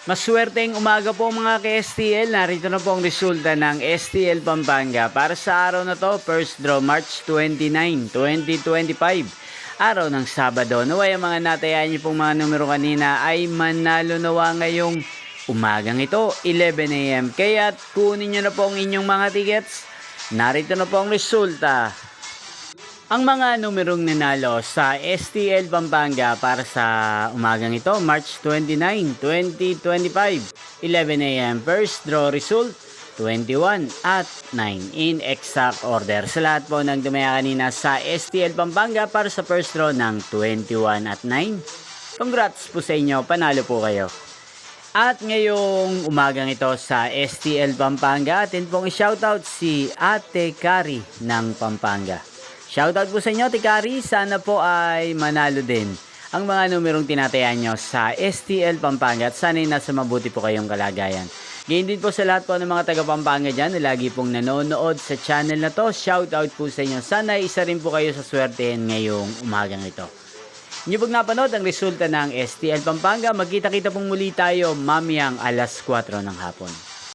Maswerteng umaga po mga ka-STL. Narito na po ang resulta ng STL Pampanga para sa araw na to, first draw March 29, 2025. Araw ng Sabado. Naway ang mga natayaan niyo pong mga numero kanina ay manalo nawa ngayong umagang ito, 11 AM. Kaya kunin niyo na po ang inyong mga tickets. Narito na po ang resulta. Ang mga numerong nanalo sa STL Pampanga para sa umagang ito, March 29, 2025, 11 AM. First draw result, 21 at 9 in exact order. Sa lahat po ng dumaya kanina sa STL Pampanga para sa first draw ng 21 at 9. Congrats po sa inyo, panalo po kayo. At ngayong umagang ito sa STL Pampanga, atin pong i-shoutout si Ate Kari ng Pampanga. Shoutout po sa inyo, Tikari. Sana po ay manalo din ang mga numerong tinatayan nyo sa STL Pampanga at sana'y nasa mabuti po kayong kalagayan. Ganyan din po sa lahat po ng mga taga Pampanga dyan na lagi pong nanonood sa channel na to. Shoutout po sa inyo. Sana isa rin po kayo sa swertehin ngayong umagang ito. Inyo pong napanood ang resulta ng STL Pampanga. Magkita-kita pong muli tayo mamayang alas 4 ng hapon.